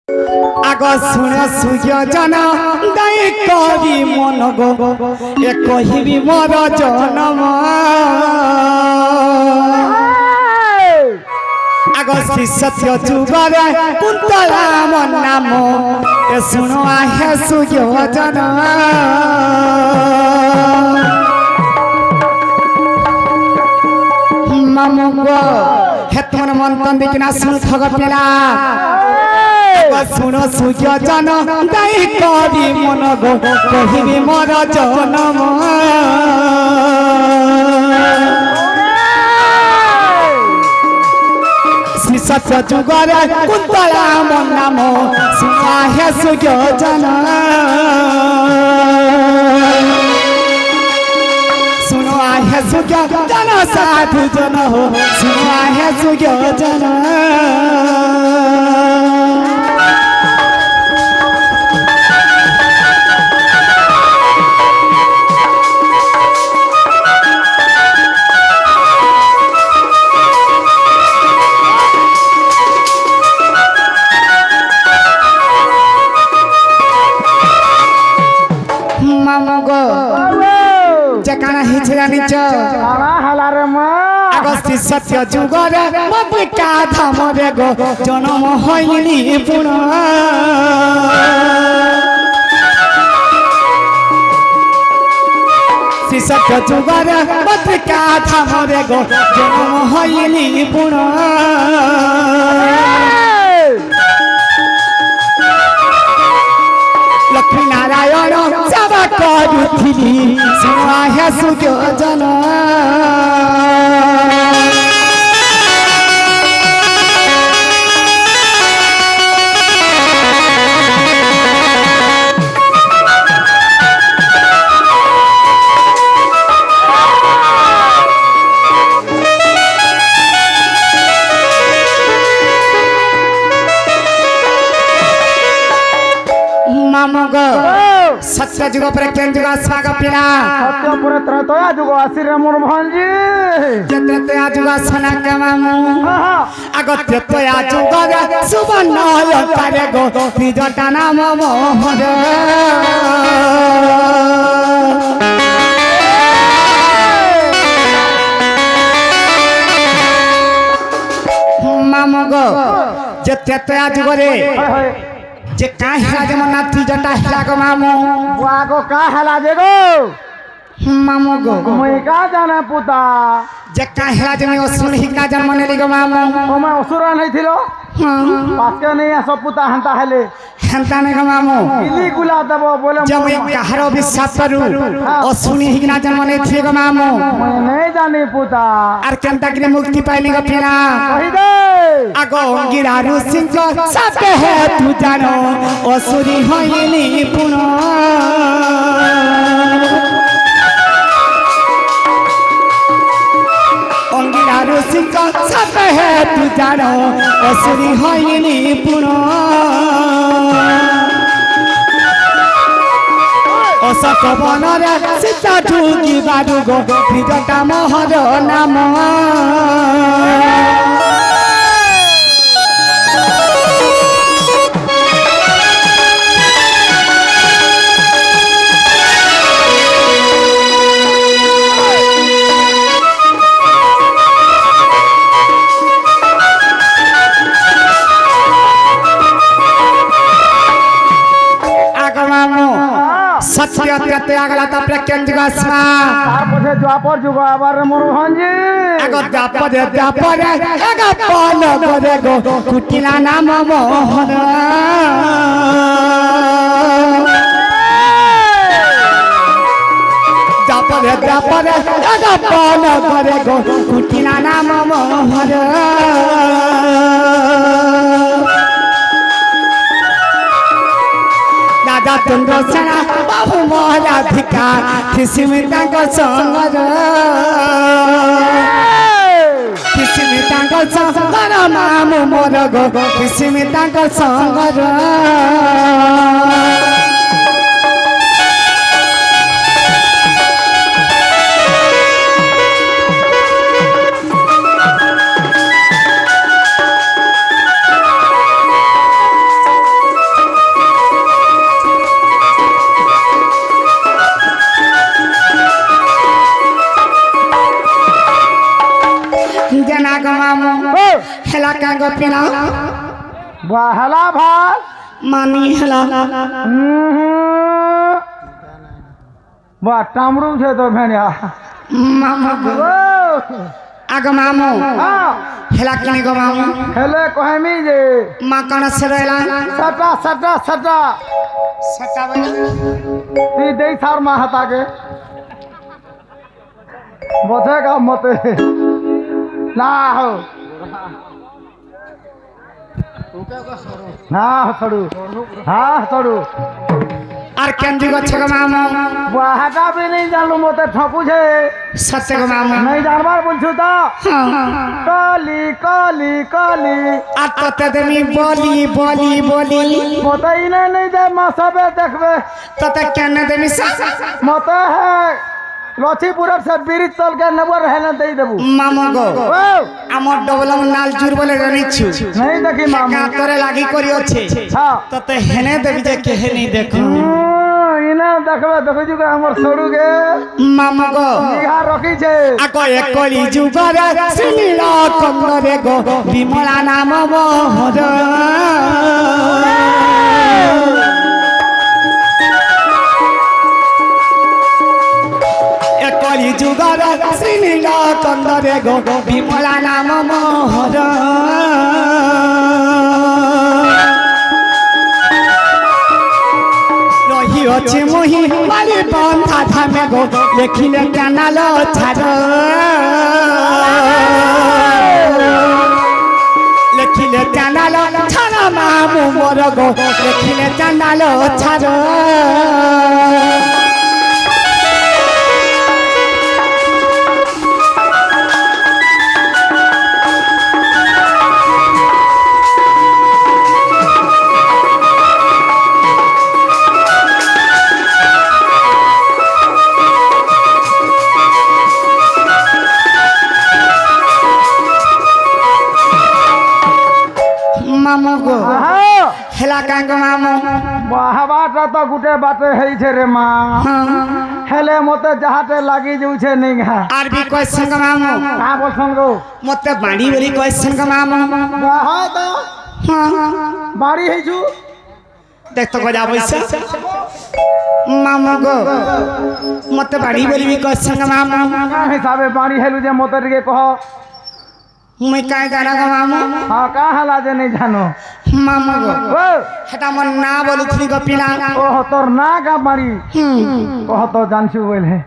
आग सुन सुयोजन दई करी मन गो ए कहिबी मोर जनम आग श्री सत्य जुगर कुंतला मन नाम ए सुनो आहे सुयोजन मामुगो हेतमन मंतन दिकिना सुन थग पिला सुनो सुयोजन दई करी मन गो कहिबी मोर जनम श्री सत्य जुगर कुंतला मन नाम सुना है सुयोजन सुनो आहे सुयोजन साधु जन हो सुनो आहे सुयोजन अगस्ती सत्य जुगर बबिका धाम रे गो जन्म होइली पुन श्री सत्य जुगर बबिका धाम रे गो जन्म होइली पुन लक्ष्मी नारायण सब करुथिली सुना है सुयोजन सत्य जुग पर केन जुग स्वाग पिला सत्य पर त्रतया जुग आसी रे मोर भांजी जत्रतया जुग सना के मामू अगत्यतया जुग सुवर्ण अलंकार गो निजटा नाम मोहर मामू गो जत्रतया जुग रे जे का हेला जे मनाथी जटा हेला गो मामू बुआगो का हेला जे गो मामू गो मैं का जाने पुता जे का हेला जे मैं असुर हिका जन्म नेली गो मामू ओ मैं असुर नहीं थिलो पाके नहीं सब पुता हंता हेले हंता नहीं गो मामू इली गुला दबो बोले जब मैं कहारो विश्वास करू असुर हिका जन्म ने थी गो मामू मैं नहीं जाने पुता आर केनता के मुक्ति पाइली गो पिना कहि दे आगो गिरारु सिंह साथे है तू जानो असुरी होइली पुन अंगिरारु सिंह साथे है तू जानो असुरी होइली पुन अशोक वन रे सीता ठुकी बाडू गो निजटा मोहर नाम सत्य त्यते आगला त प्रकेन जुगस्मा तारपछे द्वापर जुग आबार मोर भांजी आगो द्वापर एगा पन गरे गो कुटिला नाम मोहन द्वापर एगा पन गरे गो कुटिला नाम मोहन राजा चंद्र सेना बाबू महाराधिकार किसिमिता को संगर किसिमिता को संगर मामू मोर गो किसिमिता को संगर গোপিনা বাহালা ভাত মানি হেলা বা টামরু છે તો ભેણ્યા মামা গো আগ মামু হেলা কিনি গো মামু হেলে কহেমি যে মা কানা সেরেলা সটা সটা সটা সটা বলে তুই দেই সার মা হাতাকে বোঝেগা মতে না হো না ছড়ু হ্যাঁ ছড়ু আর কেন্দ্রি গছে গো মামু বাহাটা বি নেই জানলু মতে ঠকুছে সত্য গো মামু নাই জানবার বলছু তো কলি কলি কলি আর তোতে দেমি বলি বলি বলি মতে ইনে নেই দে মা সবে দেখবে তোতে কেন দেমি মতে হে লছিপুরের সে বিরিজ তলকে নেবর হেনে দেই দেবু মামু গো ও আমার ডবলং নাল জুর বলে জানিছু নেই দেখি মামু কাতরে লাগি করি আছে হ্যাঁ তোতে হেনে দেবি যে কেহে নেই দেখো ইনে দেখবে দেখুছু কে আমার সরুকে মামু গো ইহা রখিছে আগ একলি যুগরে সিনিল কন্দরে গো বিমলা নাম মোহর একলি যুগরে সিনিল কন্দরে গো বিমলা নাম মোহর রহিଅଛି ମୁହିଁ ମାରି ବନ୍ଧା ଧାମେ ଗো ଲେଖିଲେ କାନାଲ ଛାଡ଼ ଲେଖିଲେ କାନାଲ ଛାଡ଼ ମାମୁଁ ମୋର ଗো ଲେଖିଲେ କାନାଲ ଛାଡ଼ মামু গো হেলা কাঙ্গ মামু বাহাবাটা তো গুটে বাটে হইছে রে মা হেলে মতে যাহাতে লাগি যাউছে নেই ঘা আর বি কোয়েশ্চন গো মামু কা বলছন গো মতে বাড়ি বলি কোয়েশ্চন গো মামু বাহা তো বাড়ি হইছু দেখতো গজা পয়সা মামু গো মতে বাড়ি বলি বি কোয়েশ্চন গো মামু কা হিসাবে বাড়ি হেলু যে মতে টিকে কহ মুই কাই জানা গো মামু হ্যাঁ কা হালা যে নেই জানো মামু গো ও সেটা আমার না বলুথিনি গো পিলা ও তোর না কা বাড়ি কহ তো জানছু বলে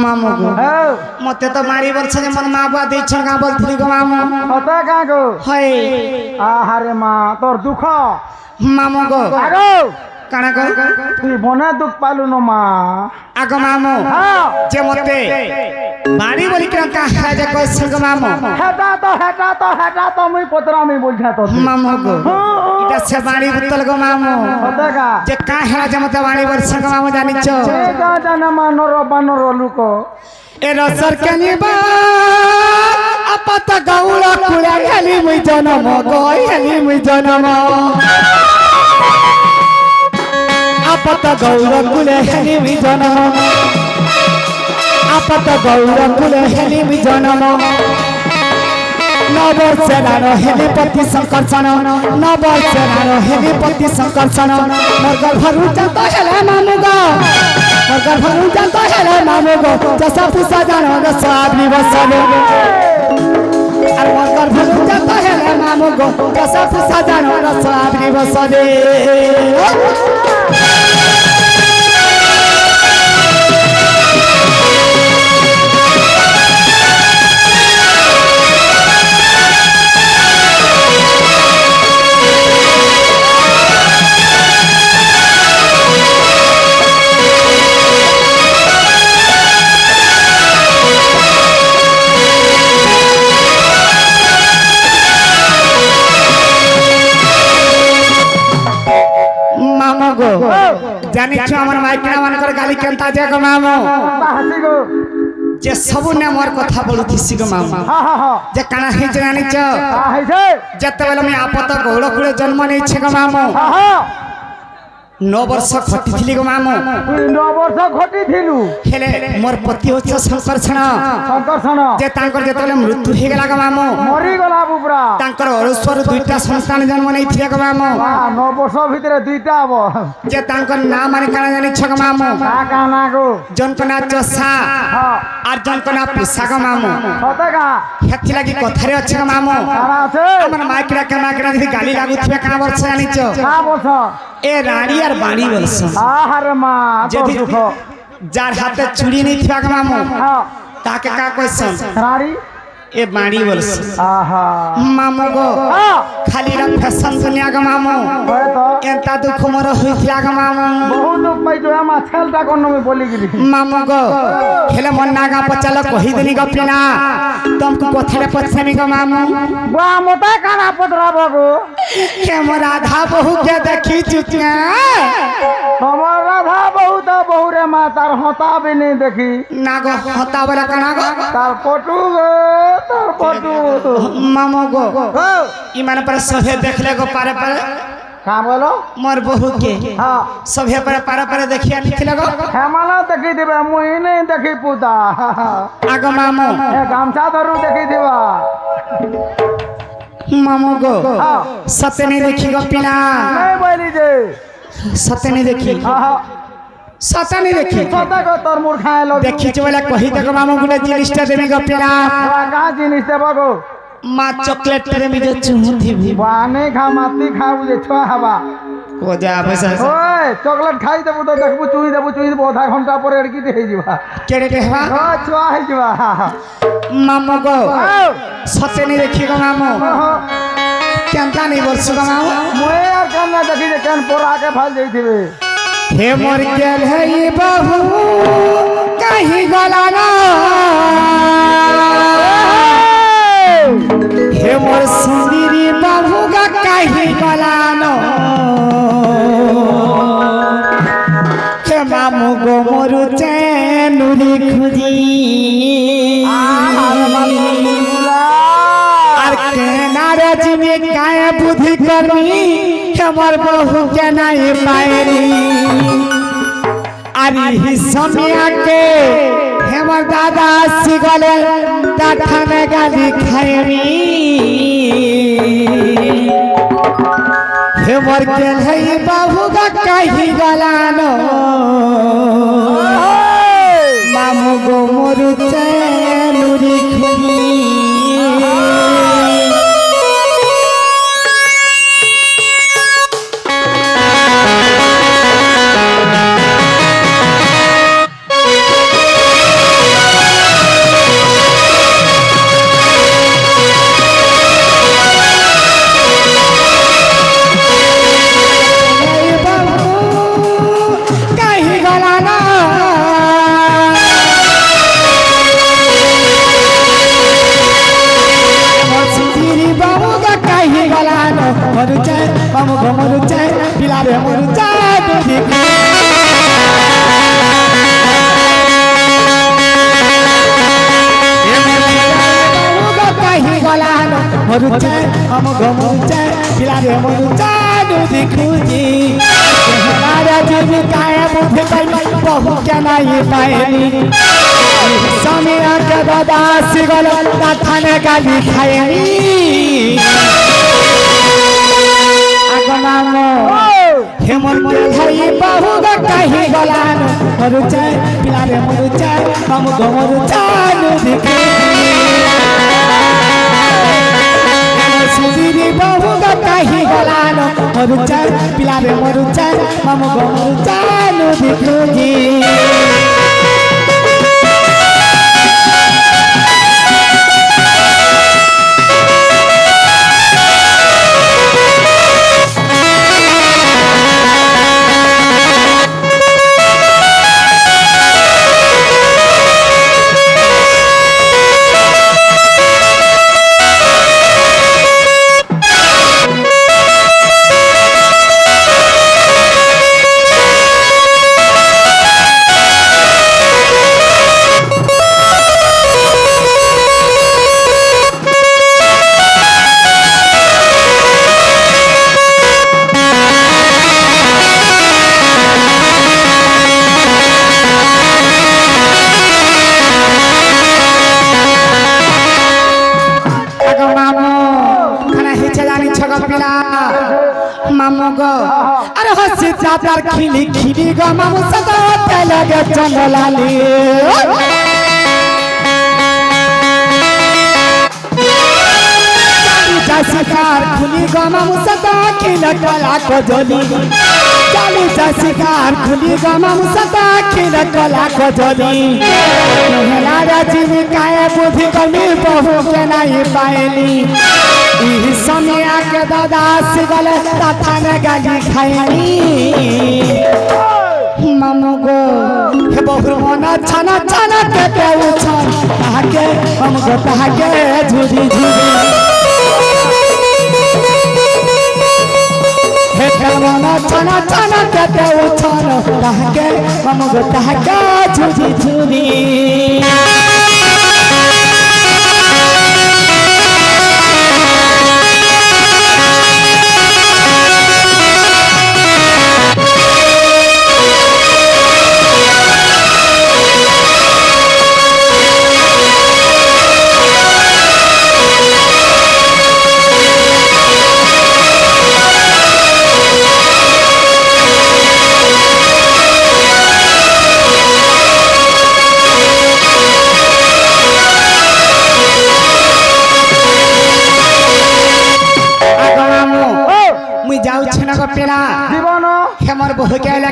মামু গো ও মতে তো মারি বলছে যে মন মা বুয়া দিয়েছেন গা বলথিনি গো মামু অত কা গো হয় আহারে মা তোর দুঃখ মামু গো আগো কানা গো তুই বনে দুঃখ পালু ন মা আগ মামু হ্যাঁ যে মতে বাড়ি বলি কেন কাহা যে কোয়েশ্চন গো মামু হেটা তো মুই পতরামি বলছা তো মামু গো এটা সে বাড়ি বুতল গো মামু অত কা যে কাহা যে মতে বাড়ি বলছে গো মামু জানিছ কা জানা মানর বানর লুক এ রসর কেনিবা আপত গৌড় কুড়ে হেলি মুই জনম গো হেলি মুই জনম আপত গৌড় কুলে হেলি মুই জনম আপত গৌড় কুলে হেলি মুই জনম নবসেনার হেলিপতি সংকর্ষণ নবসেনার হেলিপতি সংকর্ষণ মর্গল ভরু জাত হেলে মামু গো মর্গল ভরু জাত হেলে মামু গো জসা পুষা জানো রসাবনি বসলে আর মর্গল ভরু জাত হেলে মামু গো জসা পুষা জানো রসাবনি বসলে মামু গো জানিছ আমার মাইকিনা মানকর গালি কেনতা যে গো মামু হাসি গো যে সবু নে মোর কথা বলুথিছি গো মামু হা হা হা যে কানা হইছে জানিছ হইছে যেতেবেলে আমি আপত গৌড় কুলে জন্ম নেইছে গো মামু হা হা 9 ବର୍ଷ ଖଟିଥିଲି ଗো ମାମୁ তুই 9 ବର୍ଷ ଖଟିଥିଲୁ ହେଲେ ମୋର ପତି ହଉଛି ଶଙ୍କର୍ଷଣ ଶଙ୍କର୍ଷଣ ଯେ ତାଙ୍କର ଯେତେବେଳେ ମୃତ୍ୟୁ ହେଇଗଲା ଗো ମାମୁ ମରିଗଲା ବୁବୁରା ତାଙ୍କର ଅଳସୁଆରୁ 2ଟା ସନ୍ତାନ ଜନ୍ମ ନେଇଥିଲେ ଗো ମାମୁ 9 ବର୍ଷ ଭିତରେ 2ଟା ହବ ଯେ ତାଙ୍କର ନାଁ ମାନେ କାଣା ଜାଣିଛ ଗো ମାମୁ କା ନା ଗো ଜଣଙ୍କ ନାଁ ଚଷା ହଁ আর জনক না পোশাক মামু সতে কা হেতি লাগি কথারে আছে গো মামু কারা আছে আমার মাইকরা কেমাকরা যদি গালি লাগুথিবে কাঁ বলছ জানিছ কা বলছ এ রানী আর বাণী বলছ আহারে মা তো যদি দুঃখ যার হাতে চুড়ি নেই থিবা গো মামু হ্যাঁ তাকে কা কইছন রাড়ি এ বাণী বলছ আহা মামু গো হ্যাঁ খালি রা ফ্যাশন দুনিয়া গো মামু হয় তো এন্তা দুঃখ মোর হইছিলা গো মামু বহু দুঃখ পাইছো আমা ছেলটা কোন আমি বলি গিরি মামু গো হেলে মন নাগা পচালো কহি দেনি গো পিনা तुमको কথারে পছামি গো মামু বা মোটা কানা পদরা বাবু কে মোর রাধা বহু কে দেখি চুকিয়া তোমার রাধা বহুত বহুরে মা তার হতা বি নেই দেখি না গো হতা বলে কানা গো তার পটু গো তার পটু মামু গো ও ইমান पर सभे देखले गो पारे पारे কা বলো मोर बहु के হ্যাঁ सभे पारे पारे पारे देखिया निखले गो হেমালা দেখি দিবে মুই নেই দেখি পুতা आगो मामू এ গামছা ধরু দেখি দিবা मामू गो হ্যাঁ सत्य नहीं देखी गो पिना নেই বলি যে सत्य नहीं देखी আহা सत्य नहीं देखी সতে গো তোর মুর খায় লো देखी जो बोले कही देखो मामू गुले जिनिसटा देबी गो पिना কা জিনিস দেব গো माँ चॉकलेट प्रेमी जो चुमुथी भी বানে খা মাতি খাও যে ছোয়া হবা को जा पैसा ওই চকলেট খাই দেবো তো দেখবো চুই দেবো অধা ঘন্টা পরে এড়কিতে হয়ে যাবা केड़े देवा ও ছোয়া হয়ে যাবা मामू गो सत्य नहीं देखी गो मामू केनता नहीं बोलसु गो मामू মুই আর কেন না দেখি যে কেন পর আগে ফাল যাইতিবে हे मोर गेल है ये बहू कहीं गला ना हे मोर सुंदरी बहू का कहीं गला ना हे मामू गो मोरु चैनुरी खुदी আর কেনারে জিমি কায়ে বুদ্ধি করমি হেমর বহু কে নাই পায়রি আরি হিসমিয়াকে হেমর দাদা সিগলে তাঠানে গালি খায়মি হেমর গেল হই বাবু গা কাহি গলানো মামু গো মরু চেনুরি খুনি मामू गो मरु चाय पिला रे मरु चाय दूधी कहीं गलान मरु चाय मामू गो मरु चाय पिला रे मरु चाय दूधी खुजी हमारा जीव काया बुद्धि पर बहु क्या नहीं पाएनी समय के दादा सिगल थाने गाली खाएनी मामू हेमन के भाई बहु गा कहीं गलान मरु चाय पिला रे मरु चाय मामू गो मरु चाय दूधी सुधीरी बहु गा कहीं गलान मरु चाय पिला रे मरु चाय मामू गो मरु चाय दूधी खुजी अरे हसी चादर खिली खिली गो मामू सदा तेले गे चंदलाली शिकार खुली गो मामू सदा खिला कला को जोली चाली सा शिकार खुली गो मामू सदा खिला कला को जोली हमारा जीविकाए बुद्धि कमी बहु के नहीं पाएली इस समय आके दादा सिगल तथा ने गाली खाएली मामू गो हे बहु मना छाना छाना के पे उछल ताके हमको ताके झुरी झुरी हे मना छाना छाना के पे उछल ताके हमको ताके झुरी झुरी पेड़ा